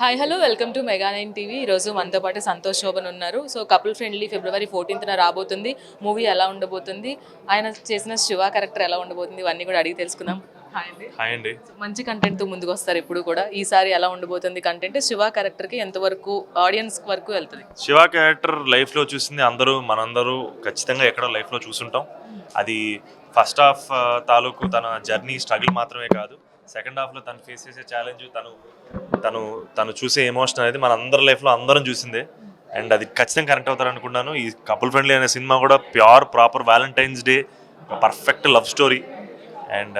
Hi hello welcome to mega nine TV. ఈరోజు మనతో పాటు సంతోష్ శోభన్ ఉన్నారు. సో కపుల్ ఫ్రెండ్లీ ఫిబ్రవరి 14న రాబోతుంది. మూవీ ఎలా ఉండబోతుంది, ఆయన చేసిన శివ క్యారెక్టర్ ఎలా ఉండబోతుంది, ఇవన్నీ కూడా అడిగి తెలుసుకుందాం. హాయ్ అండి. హాయ్ అండి. మంచి కంటెంట్తో ముందుకు వస్తారు ఎప్పుడు కూడా. ఈసారి ఎలా ఉండబోతుంది కంటెంట్, శివ క్యారెక్టర్కి ఎంతవరకు ఆడియన్స్ వరకు వెళ్తుంది? శివ క్యారెక్టర్ లైఫ్లో చూసింది మనందరూ ఖచ్చితంగా ఎక్కడో లైఫ్లో చూసుంటాం. అది ఫస్ట్ హాఫ్ తాలూకు తన జర్నీ స్ట్రగుల్ మాత్రమే కాదు, సెకండ్ హాఫ్లో తను ఫేస్ చేసే ఛాలెంజ్, తను తను తను చూసే ఎమోషన్ అనేది మన అందరి లైఫ్లో అందరం చూసిందే. అండ్ అది ఖచ్చితంగా కనెక్ట్ అవుతారు అనుకున్నాను. ఈ కపుల్ ఫ్రెండ్లీ అనే సినిమా కూడా proper Valentine's day, perfect love story. And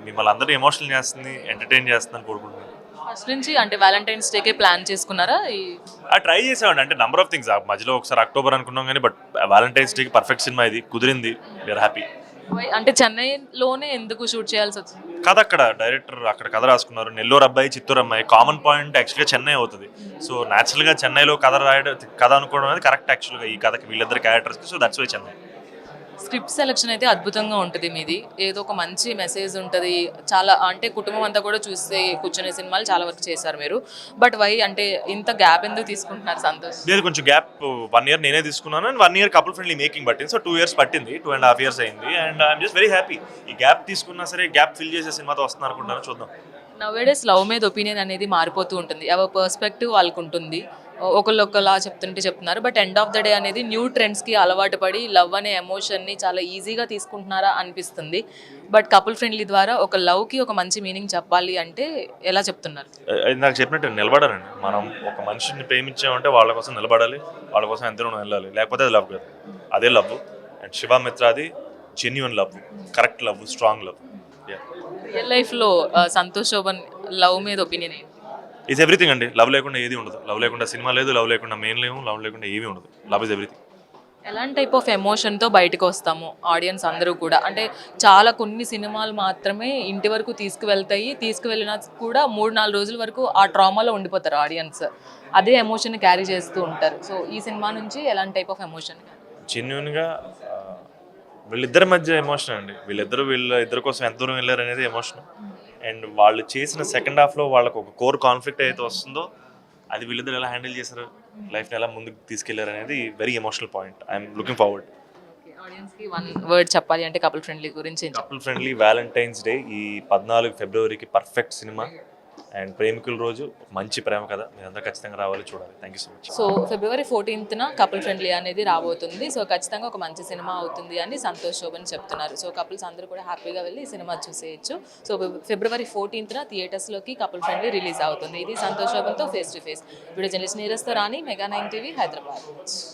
మిమ్మల్ని అందరూ ఎమోషనల్ చేస్తుంది, ఎంటర్టైన్ చేస్తుందని కోరుకుంటున్నాను. ఫస్ట్ నుంచి అంటే వ్యాలంటైన్స్ డేకే ప్లాన్ చేసుకున్నారా? ట్రై చేసామండి, అంటే నెంబర్ ఆఫ్ థింగ్స్. మధ్యలో ఒకసారి అక్టోబర్ అనుకున్నాం కానీ బట్ వ్యాలంటైన్స్ డేకి పర్ఫెక్ట్ సినిమా ఇది కుదిరింది. We are happy. అంటే చెన్నైలోనే ఎందుకు షూట్ చేయాల్సి వచ్చింది? కథ అక్కడ డైరెక్టర్ అక్కడ కథ రాసుకున్నారు. నెల్లూరు అబ్బాయి, చిత్తూరు అమ్మాయి, కామన్ పాయింట్ యాక్చువల్గా చెన్నై అవుతుంది. సో న్యాచురల్గా చెన్నైలో కథ అనుకోవడం అనేది కరెక్ట్ యాక్చువల్గా ఈ కథకి, వీళ్ళిద్దరు క్యారెక్టర్స్కి. So that's why Chennai. Script selection అయితే అద్భుతంగా ఉంటుంది మీది. ఏదో ఒక మంచి మెసేజ్ ఉంటుంది. చాలా అంటే కుటుంబం అంతా కూడా చూస్తే కూర్చునే సినిమాలు చాలా వరకు చేశారు మీరు. బట్ వై అంటే ఇంత గ్యాప్ ఎందుకు తీసుకుంటున్నారు సంతోష్? లేదు, కొంచెం గ్యాప్ 1 year నేనే తీసుకున్నాను. And 1 year couple friendly making పట్టింది. సో 2 years పట్టింది, 2.5 years అయింది. And I'm just very happy. ఈ గ్యాప్ తీసుకున్నా సరే గ్యాప్ ఫిల్ చేసే సినిమాతో వస్తుంది అనుకుంటున్నాను, చూద్దాం. నవేడేస్ లవ్ మీద ఒపీనియన్ అనేది మారిపోతూ ఉంటుంది. ఎవరి పర్స్పెక్టివ్ వాళ్ళకు ఉంటుంది. ఒకళ్ళొకలా చెప్తున్నారు. But end of the day అనేది న్యూ ట్రెండ్స్కి అలవాటు పడి లవ్ అనే ఎమోషన్ని చాలా ఈజీగా తీసుకుంటున్నారా అనిపిస్తుంది. బట్ కపుల్ ఫ్రెండ్లీ ద్వారా ఒక లవ్కి ఒక మంచి మీనింగ్ చెప్పాలి అంటే ఎలా చెప్తున్నారు? నాకు చెప్పినట్టు నిలబడాలండి. మనం ఒక మనిషిని ప్రేమించామంటే వాళ్ళ కోసం నిలబడాలి, వాళ్ళ కోసం ఎంత దూరం వెళ్ళాలి, లేకపోతే అది లవ్ కాదు. అదే లవ్. అండ్ శివ మిత్రాది genuine love, correct love, strong love. Real లైఫ్లో సంతోష్ శోభన్ లవ్ మీద ఒపీనియన్ ఏంటి? ఈజ్ ఎవ్రీథింగ్ అండి. లవ్ లేకుండా ఏది ఉండదు. లవ్ లేకుండా సినిమా లేదు, లవ్ లేకుండా మెయిన్ లేవు, లవ్ లేకుండా ఏమీ ఉండదు. Love is everything. ఎలాంటి టైప్ ఆఫ్ ఎమోషన్తో బయటకు వస్తాము ఆడియన్స్ అందరూ కూడా? అంటే చాలా కొన్ని సినిమాలు మాత్రమే ఇంటి వరకు తీసుకువెళ్తాయి. తీసుకువెళ్ళినా కూడా 3-4 రోజుల వరకు ఆ ట్రామాలో ఉండిపోతారు ఆడియన్స్. అదే ఎమోషన్ క్యారీ చేస్తూ ఉంటారు. సో ఈ సినిమా నుంచి ఎలాంటి టైప్ ఆఫ్ ఎమోషన్? జెన్యున్గా వీళ్ళిద్దరి మధ్య ఎమోషన్ అండి. వీళ్ళిద్దరి కోసం ఎంత దూరం వెళ్ళారు అనేది ఎమోషన్. అండ్ వాళ్ళు చేసిన సెకండ్ హాఫ్లో వాళ్ళకు ఒక కోర్ కాన్ఫ్లిక్ట్ అయితే వస్తుందో అది వీళ్ళిద్దరు ఎలా హ్యాండిల్ చేశారు, లైఫ్ని ఎలా ముందుకు తీసుకెళ్లారు అనేది very emotional point. I'm looking forward. ఆడియన్స్కి 1 word చెప్పాలి అంటే కపుల్ ఫ్రెండ్లీ గురించి? కపుల్ ఫ్రెండ్లీ వ్యాలంటైన్స్ డే ఈ 14 ఫిబ్రవరికి పర్ఫెక్ట్ సినిమా. అండ్ ప్రేమికుల రోజు మంచి ప్రేమ కథ. మీరందరూ ఖచ్చితంగా రావాలి, చూడాలి. Thank you so much. So February 14న కపుల్ ఫ్రెండ్లీ అనేది రాబోతుంది. సో ఖచ్చితంగా ఒక మంచి సినిమా అవుతుంది అని సంతోష్ శోభన్ చెప్తున్నారు. సో కపుల్స్ అందరూ కూడా హ్యాపీగా వెళ్ళి ఈ సినిమా చూసేయచ్చు. సో ఫిబ్రవరి 14న థియేటర్స్లోకి కపుల్ ఫ్రెండ్లీ రిలీజ్ అవుతుంది. ఇది సంతోష్ శోభన్తో face to face. Video journalist నీరజ్తో రాణి, మెగా 9 టీవీ, హైదరాబాద్.